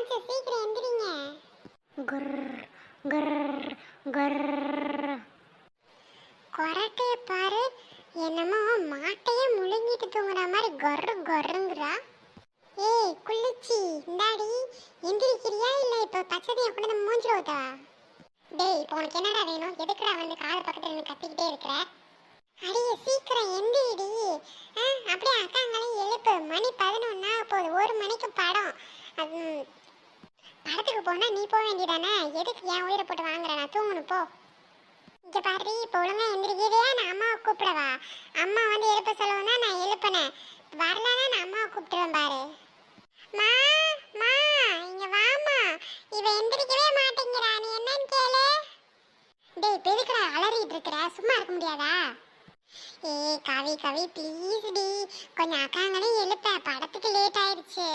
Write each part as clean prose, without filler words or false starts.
என்னாச்சு? சீக்கிரம் எந்திரிங்க. குர் குர் குர். கொரட்டைய பாரு, என்னமோ மாட்டையே முழுங்கிட்டு தூங்குற மாதிரி கொர்ரு கொர்ருங்கிறா. ஏய் குளிச்சி, இந்தாடி எந்திரிக்கிறியா இல்ல இப்ப பச்சதைய கொண்டு மூஞ்சில ஊத்தா? டேய் இப்போ உனக்கு என்னடா வேணும்? எதுக்குடா வந்து காது பக்கத்துல நின்று கத்திக்கிட்டே இருக்கிற? அடியே சீக்கிரம் எந்திரிடி. அப்படியே அக்காங்களையும் எழுப்பு. மணி 11 போகுது. 1 மணிக்கு படம். படத்துக்கு போனா நீ போக வேண்டியதானே? எதுக்கு என் உயிரை போட்டு வாங்குற? நான் தூங்கணும் போ. இங்க பாரு, இப்போ ஒழுங்கா எந்திரிக்கிறியா? நான் அம்மாவை கூப்பிடவா? அம்மா வந்து எழுப்ப சொல்லவும்னா நான் எழுப்பினேன். வரலன்னா நான் அம்மாவை கூப்பிட்டுருவேன் பாரு. மா மா இங்க வாமா. இவ எந்திரிக்கவே மாட்டேங்கிறா. நீ என்னன்னு கேளு. டேய் பெருக்கடா அலறிட்டு இருக்கிற, சும்மா இருக்க முடியாதா? ஏய் கவி கவி ப்ளீஸ் டி, கொஞ்சம் அக்காங்களையும் எழுப்ப. படத்துக்கு லேட் ஆயிடுச்சு.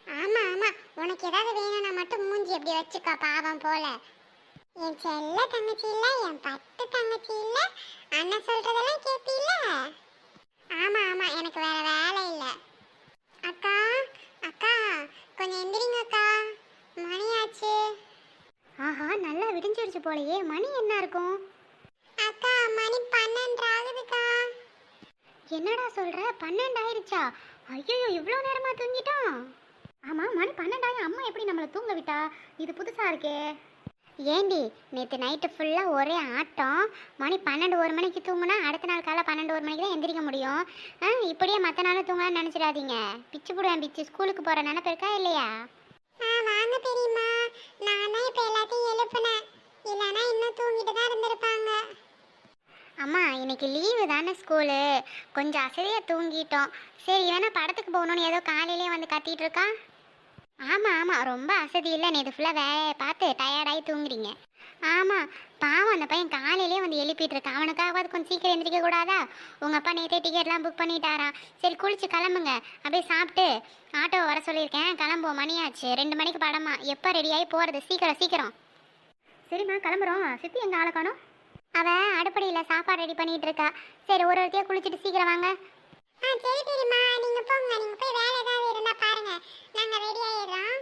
ஆமா ஆமா, உனக்கு ஏதாவது வேணும்னா மட்டும் மூஞ்சி எப்படி வச்சுக்கோ பாவம் போல. என் செல்ல தங்கச்சி இல்ல, என் பட்டு தங்கச்சி இல்ல, அண்ணன் சொல்றதெல்லாம் கேப்பீல. ஆமா ஆமா, எனக்கு வேற வேலை இல்ல. அக்கா அக்கா கொஞ்சம் எந்திரிங்க அக்கா, மணியாச்சு. ஆஹா, நல்லா விடிஞ்சிருச்சு போலயே. மணி என்ன இருக்கும்? அக்கா மணி 12 ஆகுதுக்கா. என்னடா சொல்ற? 12 ஆயிருச்சா? ஐயோ, இவ்வளோ நேரமா தூங்கிட்டோம். ஆமா, மணி 12 ஆகி அம்மா எப்படி நம்மளை தூங்க விட்டா? இது புதுசா இருக்கே. ஏண்டி நேற்று நைட்டு ஃபுல்லாக ஒரே ஆட்டம். மணி 12 1 மணிக்கு தூங்குனா அடுத்த நாள் காலை 12 1 மணிக்கு தான் எந்திரிக்க முடியும். இப்படியே மற்ற நாளும் தூங்கலாம்னு நினச்சிடாதீங்க. பிச்சு போடுவேன் பிச்சு. ஸ்கூலுக்கு போகிற நினைப்பு இருக்கா இல்லையா? வாங்க பெரியம்மா, நான் தான் இப்போ எல்லாத்தையும் எழுப்புனேன். இல்லைன்னா இன்னும் தூங்கிட்டு தான் இருந்திருப்பாங்க. அம்மா இன்னைக்கு லீவு தானே ஸ்கூலு, கொஞ்சம் அசதியாக தூங்கிட்டோம். சரி வேணா படத்துக்கு போகணுன்னு ஏதோ காலையிலே வந்து கத்திட்டு இருக்கா. ஆமாம் ஆமாம், ரொம்ப அசதி இல்லை. நேற்று ஃபுல்லாக வேலையை பார்த்து டயர்டாகி தூங்குறீங்க. ஆமாம் பாவம், அந்த பையன் காலையிலே வந்து எழுப்பிட்டு இருக்கான். அவனுக்காவது கொஞ்சம் சீக்கிரம் எந்திரிக்க கூடாதா? உங்கள் அப்பா நேற்றே டிக்கெட்லாம் புக் பண்ணிட்டாராம். சரி குளிச்சு கிளம்புங்க. அப்படியே சாப்பிட்டு ஆட்டோ வர சொல்லியிருக்கேன். கிளம்புவோம், மணியாச்சு. 2 மணிக்கு படமா. எப்போ ரெடியாகி போகிறது? சீக்கிரம் சீக்கிரம். சரிம்மா கிளம்புறோம். சித்தி எங்கள் ஆளை காணோம். அவள் அடுப்படியில் சாப்பாடு ரெடி பண்ணிகிட்டு இருக்கா. சரி ஒரு ஒருத்தையாக குளிச்சுட்டு சீக்கிரம் வாங்க. சரி பெரியம்மா, நீங்க போங்க. நீங்க போய் வேலை ஏதாவது இருந்தா பாருங்க, நாங்க ரெடி ஆயிடுறோம்.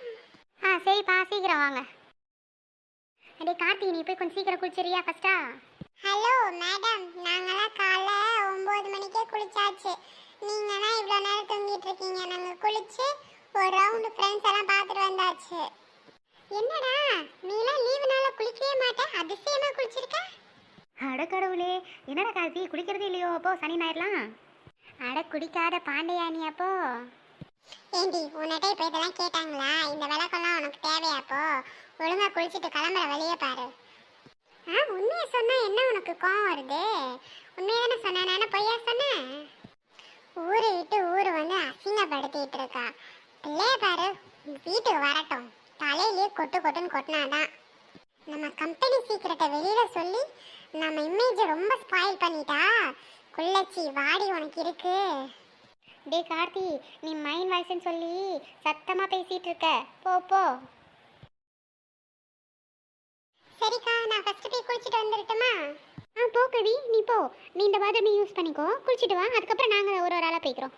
சரிப்பா சீக்கிரம் வாங்க. அடே கார்த்தி, நீ போய் கொஞ்சம் சீக்கிரம் குளிச்சிரியா ஃபர்ஸ்டா? ஹலோ மேடம், நாங்களாம் காலைல 9 மணிக்கே குளிச்சாச்சு. நீங்க தான் இவ்வளோ நேரம் தூங்கிட்டு இருக்கீங்க. நாங்க குளிச்சு ஒரு ரவுண்டு ஃப்ரெண்ட்ஸ் எல்லாம் பார்த்துட்டு வந்தாச்சு. என்னடா நீலாம் லீவுனால குளிக்கவே மாட்டேன், அதிசயமா குளிச்சிருக்க. அட கடவுளே, என்னடா கார்த்தி குளிக்கிறதே இல்லையோ? அப்போ சனி ஞாயிறுலாம் அட குடிக்காத பாண்டியானி. அப்போ ஏண்டி உன்கிட்ட இப்போ இதெல்லாம் கேட்டாங்களா? இந்த விளக்கெல்லாம் உனக்கு தேவையாப்போ? ஒழுங்கா குளிச்சுட்டு கிளம்புற வழியே பாரு. உண்மையை சொன்னா என்ன உனக்கு கோவம் வருது? உண்மையை தானே சொன்னேன், நானே பொய்யா சொன்னேன்? ஊரை விட்டு ஊர் வந்து அசிங்கப்படுத்திட்டு இருக்கா. பிள்ளைய பாரு, வீட்டுக்கு வரட்டும். தலையிலேயே கொட்டு கொட்டுன்னு கொட்டினாதான். நம்ம கம்பெனி சீக்கிரட்டை வெளியில சொல்லி நம்ம இமேஜை ரொம்ப ஸ்பாயில் பண்ணிட்டா. குள்ளச்சி வாடி உனக்கு இருக்கு. டே கார்த்தி, நீ மைண்ட் வாய்ஸ்ன்னு சொல்லி சத்தமாக பேசிகிட்டு இருக்க. போ போ. சரிக்கா, நான் ஃபர்ஸ்ட் போய் குளிச்சுட்டு வந்துடட்டுமா? போ கவி, நீ போ. நீ இந்த பாத்ரூம் யூஸ் பண்ணிக்கோ, குளிச்சுட்டு வா. அதுக்கப்புறம் நாங்கள் ஒரு ஆளாக போய்க்கிறோம்.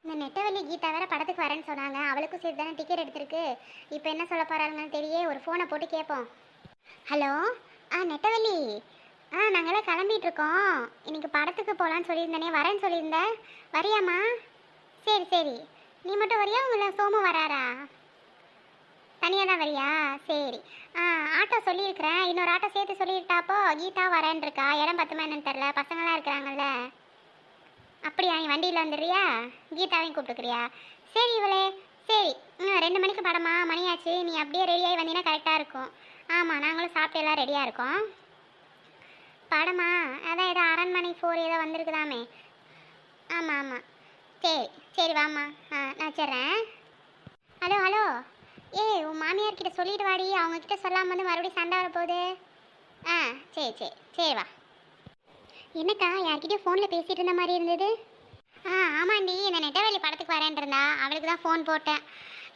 இந்த நெட்டவள்ளி கீதா வேற படத்துக்கு வரேன்னு சொன்னாங்க. அவளுக்கும் சேர்த்து தானே டிக்கெட் எடுத்திருக்கு. இப்போ என்ன சொல்ல போகிறாங்கன்னு தெரிய ஒரு ஃபோனை போட்டு கேட்போம். ஹலோ நெட்டவள்ளி, நாங்களாம் கிளம்பிட்டு இருக்கோம். இன்னைக்கு படத்துக்கு போகலான்னு சொல்லியிருந்தேனே, வரேன்னு சொல்லியிருந்தேன். வரியாம்மா? சரி சரி, நீ மட்டும் வரியா? உங்களை சோமு வராரா? தனியாக தான் வரியா? சரி. ஆட்டோ சொல்லியிருக்கிறேன். இன்னொரு ஆட்டோ சேர்த்து சொல்லியிருட்டாப்போ. கீதா வரேன்னு இருக்கா. இடம் பத்துமா என்னன்னு தெரில, பசங்களாம் இருக்கிறாங்கல்ல. அப்படியா, நீ வண்டியில் வந்துடுறியா? கீதாவையும் கூப்பிட்டுக்கிறியா? சரி இவளே, சரி. 2 மணிக்கு படமா, மணியாச்சு. நீ அப்படியே ரெடியாகி வந்தீங்கன்னா கரெக்டாக இருக்கும். ஆமாம், நாங்களும் சாப்பிட்டு எல்லாம் ரெடியாக இருக்கோம். படமா? அதான் ஏதோ அரண்மனை 4 ஏதோ வந்திருக்குதாமே. ஆமாம் ஆமாம், சரி சரி வாம்மா. நான் வச்சிட்றேன். ஹலோ ஹலோ, உன் மாமியார்கிட்ட சொல்லிட்டு வாடி. அவங்கக்கிட்ட சொல்லாமல் வந்து மறுபடியும் சண்டை வரப்போகுது. சரி சரி சரி வா. என்னக்கா யார்கிட்டயும் ஃபோனில் பேசிகிட்டு இருந்த மாதிரி இருந்தது? ஆமாண்டி, இந்த நெட்டவள்ளி படத்துக்கு வரேன் இருந்தா. அவளுக்கு தான் ஃபோன் போட்டேன்.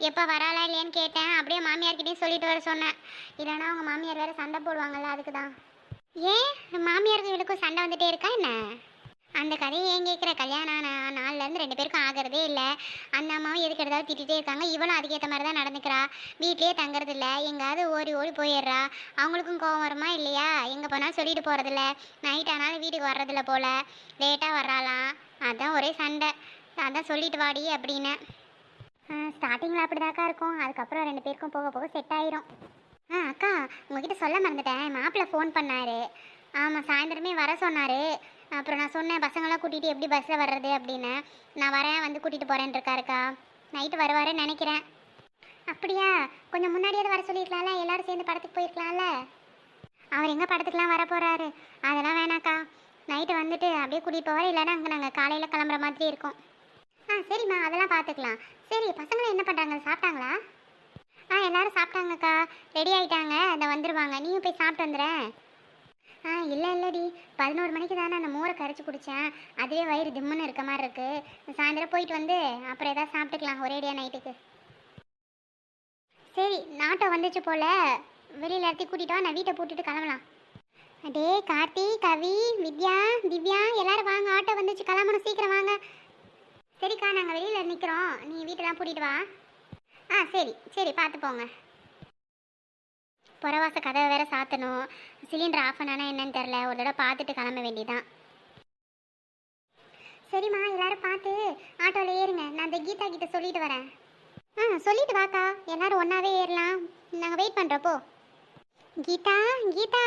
எப்போ வராளா இல்லையான்னு கேட்டேன். அப்படியே மாமியார்கிட்டையும் சொல்லிட்டு வர சொன்னேன். இல்லைனா அவங்க மாமியார் வேறு சண்டை போடுவாங்கள்ல, அதுக்கு தான். ஏன் மாமியாருக்கு இவளுக்கும் சண்டை வந்துட்டே இருக்கா என்ன? அந்த கதையை ஏன் கேட்குற? கல்யாணம் நாள்லேருந்து 2 பேருக்கும் ஆகிறதே இல்லை. அந்த அம்மாவும் எதுக்கு எடுத்தாலும் திட்டிகிட்டே இருக்காங்க. இவளும் அதுக்கேற்ற மாதிரி தான் நடந்துக்கிறா. வீட்லேயே தங்குறது இல்லை, எங்கேயாவது ஓடி ஓடி போயிடுறா. அவங்களுக்கும் கோவம் வருமா இல்லையா? எங்கே போனாலும் சொல்லிட்டு போகிறதில்ல. நைட் ஆனாலும் வீட்டுக்கு வர்றதில்ல போல், லேட்டாக வர்றாளாம். அதான் ஒரே சண்டை. அதான் சொல்லிட்டு வாடி அப்படின்னு. ஸ்டார்டிங்கில் அப்படிதாக்கா இருக்கும். அதுக்கப்புறம் 2 பேருக்கும் போக போக செட் ஆயிரும். அக்கா, உங்ககிட்ட சொல்ல மறந்துட்டேன். மாப்பிள்ளை ஃபோன் பண்ணார். ஆமாம், சாயந்தரமே வர சொன்னார். அப்புறம் நான் சொன்னேன், பசங்களாம் கூட்டிகிட்டு எப்படி பஸ்ஸில் வர்றது அப்படின்னு. நான் வரேன், வந்து கூட்டிகிட்டு போகிறேன்னு இருக்காருக்கா. நைட்டு வருவாருன்னு நினைக்கிறேன். அப்படியா? கொஞ்சம் முன்னாடியாவது வர சொல்லியிருக்கலாம்ல, எல்லோரும் சேர்ந்து படத்துக்கு போயிருக்கலாம்ல. அவர் எங்கே படத்துக்குலாம் வர போகிறாரு? அதெல்லாம் வேணாக்கா. நைட்டு வந்துட்டு அப்படியே கூட்டிகிட்டு போவார். இல்லைன்னா அங்கே நாங்கள் காலையில் கிளம்புற மாதிரி இருக்கோம். சரிம்மா, அதெல்லாம் பார்த்துக்கலாம். சரி, பசங்களும் என்ன பண்ணுறாங்க? சாப்பிட்டாங்களா? எல்லாரும் சாப்பிட்டாங்கக்கா, ரெடி ஆகிட்டாங்க. அதை வந்துடுவாங்க. நீயும் போய் சாப்பிட்டு வந்துடுறேன். இல்லைடி, 11 மணிக்கு தானே அந்த மோரை கரைச்சி குடித்தேன். அதுவே வயிறு திம்முன்னு இருக்க மாதிரி இருக்குது. சாயந்தரம் போயிட்டு வந்து அப்புறம் எதாவது சாப்பிட்டுக்கலாம் ஒரேடியாக நைட்டுக்கு. சரி, நாட்டோ வந்துச்சு போல், வெளியில் இடத்தி கூட்டிகிட்டு வா, நான் வீட்டை பூட்டிட்டு கிளம்பலாம். டே கார்த்தி, கவி, வித்யா, திவ்யா எல்லாரும் வாங்க, ஆட்டோ வந்துச்சு, கிளம்பணும், சீக்கிரம் வாங்க. சரிக்கா, நாங்கள் வெளியில் நிற்கிறோம், நீ வீட்டெல்லாம் பூட்டிட்டு வா. சரி சரி, பார்த்து போங்க. புறவாச கதவை வேற சாத்தணும். சிலிண்டர் ஆஃப் பண்ணானா என்னன்னு தெரில, ஒரு தடவை பார்த்துட்டு கிளம்ப வேண்டியதான். சரிம்மா, எல்லாரும் பார்த்து ஆட்டோவில் ஏறுங்க. நான் அந்த கீதா கிட்ட சொல்லிட்டு வரேன். சொல்லிட்டு வாக்கா, எல்லாரும் ஒன்றாவே ஏறலாம். நாங்கள் வெயிட் பண்ணுறப்போ. கீதா, கீதா.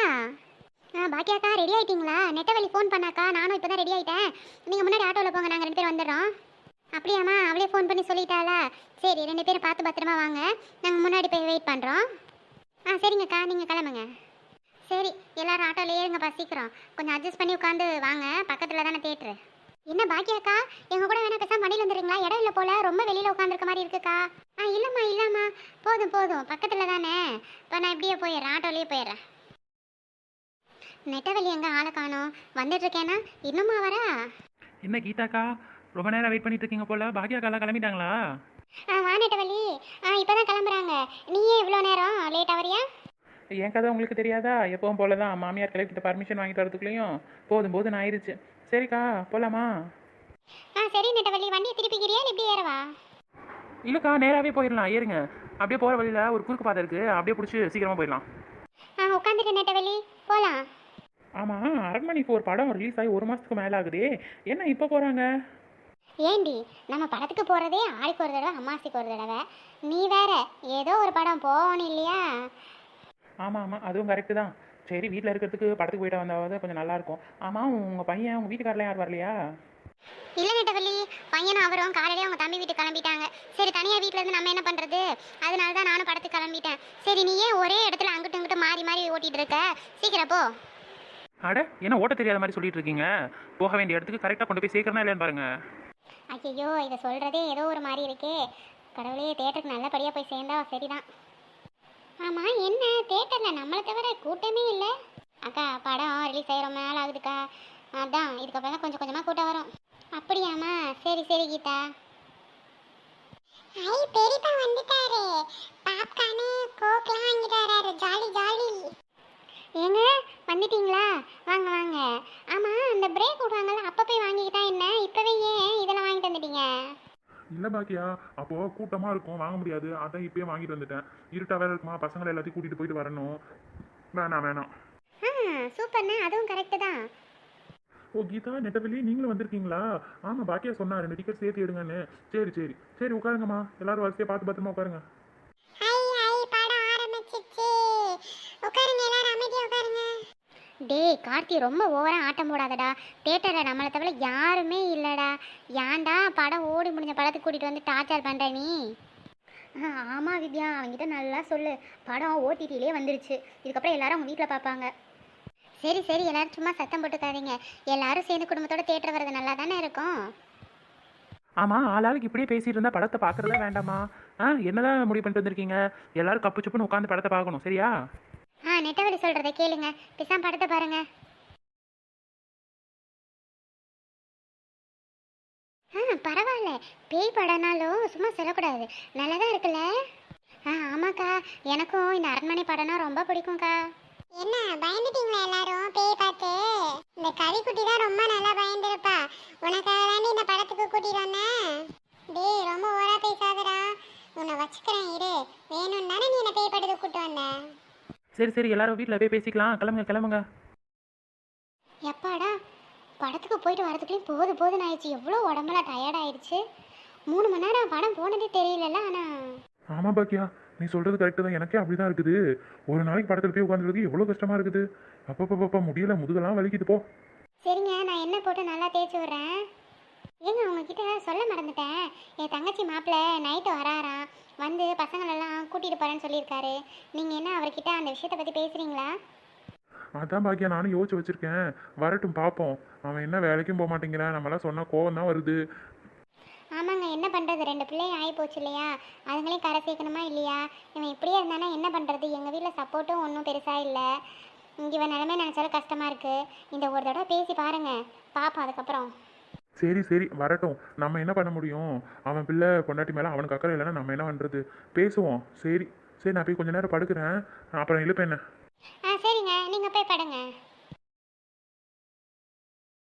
பாக்கியாக்கா, ரெடி ஆகிட்டிங்களா? நெட்டவழி ஃபோன் பண்ணாக்கா, நானும் இப்போ தான் ரெடி ஆகிட்டேன். நீங்கள் முன்னாடி ஆட்டோவில் போங்க, நாங்கள் 2 பேரும் வந்துடுறோம். அப்படியாம்மா, அவளே ஃபோன் பண்ணி சொல்லிட்டாளா? சரி, 2 பேரும் பார்த்து பத்திரமா வாங்க, நாங்கள் முன்னாடி போய் வெயிட் பண்ணுறோம். சரிங்கக்கா, நீங்கள் கிளம்புங்க. சரி, எல்லாரும் ஆட்டோவில் ஏறுங்கப்பா, சீக்கிரம். கொஞ்சம் அட்ஜஸ்ட் பண்ணி உட்காந்து வாங்க, பக்கத்தில் தானே தேட்ரு. என்ன பாக்கியாக்கா, எங்கள் கூட வேணா பேசாமல் மடியில் வந்துடுறீங்களா? இடம் இல்லை போல், ரொம்ப வெளியில் உட்காந்துருக்க மாதிரி இருக்குக்கா. இல்லைம்மா, போதும் பக்கத்தில் தானே. இப்போ நான் இப்படியே போயிடுறேன், ஆட்டோலேயே போயிடுறேன். நெட்டவழி எங்கே ஆளை காணோம்? வந்துட்டுருக்கேன்னா இன்னுமா வரா? என்ன கீதாக்கா, ரொம்ப நேரம் வெயிட் பண்ணிட்டு இருக்கீங்க போல. பாக்கியாக்காலாம் கிளம்பிட்டாங்களா? வா நெட்டவழி, இப்போ தான் கிளம்புறாங்க. நீயே இவ்வளோ நேரம் லேட் ஆவறியா? என் கதை உங்களுக்கு தெரியாதா? எப்பவும் போல தான் மாமியார் கிளப்பிட்ட பர்மிஷன் வாங்கிட்டு வரதுக்குள்ளேயும் போதும் ஆயிடுச்சு. சரிக்கா, போகலாமா? சரி நெட்டவழி, வண்டியை திருப்பிக்கிறியா இல்லை இப்படி ஏறவா? இல்லைக்கா, நேராகவே போயிடலாம், ஏறுங்க. அப்படியே போகிற வழியில் ஒரு குறுக்கு பாதை இருக்குது, அப்படியே பிடிச்சி சீக்கிரமாக போயிடலாம். உட்காந்துட்டு நெட்டவழி, போகலாம். ஆமாம், அரண்மனைக்கு ஒரு படம் ரிலீஸ் ஆகி 1 மாதத்துக்கு மேலே ஆகுதே, என்ன இப்போ போகிறாங்க? ஏண்டி, நம்ம படத்துக்கு போகிறதே ஆளுக்கு ஒரு தடவை, அம்மாசிக்கு ஒரு தடவை. நீ வேற ஏதோ ஒரு படம் போகணும் இல்லையா? ஆமாம், அதுவும் கரெக்டு தான். சரி, வீட்டில் இருக்கிறதுக்கு படத்துக்கு போயிட்டு வந்தாவது கொஞ்சம் நல்லாயிருக்கும். ஆமாம், உங்கள் பையன், உங்கள் வீட்டுக்காரெலாம் யாரும் வரலையா? இல்லை நெட்டவள்ளி, பையனும் அவரும் காலையிலே அவங்க தம்பி வீட்டுக்கு கிளம்பிட்டாங்க. சரி, தனியாக வீட்டில் இருந்து நம்ம என்ன பண்ணுறது? அதனால தான் நானும் படத்துக்கு கிளம்பிட்டேன். சரி, நீ ஏன் ஒரே இடத்துல அங்கிட்டு இங்கிட்டு மாறி ஓட்டிகிட்டு இருக்க? சீக்கிரம் போ. அட, என்ன ஓட்ட தெரியாத மாதிரி சொல்லிட்டு இருக்கீங்க? போக வேண்டிய இடத்துக்கு கரெக்டாக கொண்டு போய் சேர்க்கறனா இல்லைன்னு பாருங்க. ஐயோ, இதை சொல்கிறதே ஏதோ ஒரு மாதிரி இருக்கே. கடவுளே, தேட்டருக்கு நல்லபடியாக போய் சேர்ந்தா சரிதான். ஆமாம், என்ன தேட்டரில் நம்மளை தவிர கூட்டமே இல்லை? அக்கா, படம் ரிலீஸ் ஆகி ரொம்ப நாள் ஆகுதுக்கா. அதான் இதுக்கப்புறம் தான் கொஞ்சம் கொஞ்சமாக கூட்டம் வரும். அப்படியாம்மா? சரி கீதா. பெரியப்பா வந்துட்டாரு. பாப்கார்னு கோக்லாம் வாங்கிட்டு வராரு. ஜாலி. ஏங்க, வந்துட்டீங்களா? வாங்க. ஆமாம், அந்த பிரேக் விடுவாங்கல்ல, அப்போ போய் வாங்கிக்கிட்டா என்ன? இப்போவே ஏன் இதெல்லாம் வாங்கிட்டு வந்துட்டீங்க? இல்லை பாக்கியா, அப்போது கூட்டமாக இருக்கும், வாங்க முடியாது, அதான் இப்போயே வாங்கிட்டு வந்துட்டேன். இருட்டா வேற இருக்குமா, பசங்களை எல்லாத்தையும் கூட்டிகிட்டு போயிட்டு வரணும். வேணாம். சூப்பர்ண்ணா, அதுவும் கரெக்டு தான். ஓ கீதா, நெட்டவெளி, நீங்களும் வந்திருக்கீங்களா? ஆமாம், பாக்கியா சொன்னா 2 டிக்கெட் சேர்த்து எடுங்கன்னு. சரி உட்காருங்கம்மா, எல்லாரும் வரிசையாக பார்த்து பத்திரமா உட்காருங்க. படம் ஆரம்பிச்சிச்சு. உட்காருங்க, எல்லாரும் அமைதியா உட்காருங்க. டேய் கார்த்தி, ரொம்ப ஓவராக ஆட்டம் போடாதடா. தேட்டரில் நம்மளை தவிர யாருமே இல்லைடா. ஏன்டா படம் ஓடி முடிஞ்ச படத்துக்கு கூட்டிகிட்டு வந்து டார்ச்சர் பண்ணுற நீ? ஆமாம் வித்யா, அவங்ககிட்ட நல்லா சொல்லு. படம் ஓடிடியிலே வந்துருச்சு, இதுக்கப்புறம் எல்லாரும் அவங்க வீட்டில் பார்ப்பாங்க. சரி எல்லாரும் சும்மா சத்தம் போட்டுக்காதீங்க. எல்லாரும் சேர்ந்து குடும்பத்தோட தேட்டர் வர்றது நல்லா தானே இருக்கும். ஆமாம், ஆளாளுக்கு இப்படியே பேசிட்டு இருந்தால் படத்தை பார்க்குறதா வேண்டாமா? என்னதான் முடிவு பண்ணிட்டு வந்திருக்கீங்க? எல்லாரும் கப்பு சுப்புன்னு உட்காந்து படத்தை பார்க்கணும், சரியா? நெட்டவழி சொல்கிறத கேளுங்க, பேசாம படத்தை பாருங்க. பரவாயில்ல, பேய் படம்னாலும் சும்மா சொல்லக்கூடாது, நல்லா தான் இருக்குல்ல? ஆமாக்கா, எனக்கும் இந்த அரண்மனை படம்னா ரொம்ப பிடிக்கும்க்கா. என்ன பயந்துட்டீங்களா எல்லாரும் பேய் பார்த்து? இந்த கவிக்குட்டி தான் ரொம்ப நல்லா பயந்துருப்பா. உனக்காக தாண்டி இந்த படத்துக்கு கூட்டிட்டு வந்தேன். டேய் ரொம்ப ஓவரா பேசாதடா. உன்னை வச்சுக்கிறேன் இரு. வேணும்னு தானே நீ என்ன பேய் படத்துக்கு கூட்டு வந்த. சரி சரி எல்லாரும் வீட்டில் போய் பேசிக்கலாம். கிளம்புங்க கிளம்புங்க. எப்பாடா படத்துக்கு போயிட்டு வரதுக்குள்ளேயும் போதும் ஆயிடுச்சு. எவ்வளோ உடம்புலாம் டயர்ட் ஆயிடுச்சு. 3 மணி நேரம் படம் போனதே தெரியலல்ல. ஆனால் ஆமாம் பாக்கியா, நீ சொல்கிறது கரெக்டு தான். எனக்கே அப்படி தான் இருக்குது. ஒரு நாளைக்கு படத்தில் போய் உட்காந்துருக்கு எவ்வளோ கஷ்டமாக இருக்குது. அப்பப்பப்பா முடியல, முதுகெல்லாம் வலிக்குது போ. சரிங்க, நான் எண்ணெய் போட்டு நல்லா தேய்ச்சி விட்றேன். ஏங்க உங்ககிட்ட சொல்ல மறந்துட்டேன். என் தங்கச்சி மாப்பிள்ளை நைட்டு வராராம். வந்து பசங்களெல்லாம் கூட்டிகிட்டு போகிறேன்னு சொல்லியிருக்காரு. நீங்கள் என்ன அவர்கிட்ட அந்த விஷயத்தை பற்றி பேசுகிறீங்களா? அதான் பாக்கியா, நானும் யோசிச்சு வச்சுருக்கேன். வரட்டும் பார்ப்போம். அவன் என்ன வேலைக்கும் போக மாட்டேங்கிறான். நம்மளாம் சொன்னால் கோவம் தான் வருது. ஆமாங்க, என்ன பண்ணுறது, 2 பிள்ளையும் ஆகி போச்சு இல்லையா? அதுங்களையும் கரை சேர்க்கணுமா இல்லையா? இவன் இப்படியே இருந்தானா என்ன பண்ணுறது? எங்கள் வீட்டில் சப்போர்ட்டும் ஒன்றும் பெருசாக இல்லை. இவன் நிலைமை நினச்சாலும் கஷ்டமாக இருக்குது. இந்த ஒரு தடவை பேசி பாருங்கள், பார்ப்போம் அதுக்கப்புறம். சரி சரி வரட்டும். நம்ம என்ன பண்ண முடியும்? அவன் பிள்ளை பொண்டாட்டி மேலே அவனுக்கு அக்கறை இல்லைன்னா நம்ம என்ன பண்ணுறது? பேசுவோம். சரி சரி, நான் போய் கொஞ்ச நேரம் படுக்கிறேன். அப்புறம் இழுப்பேன் என்ன.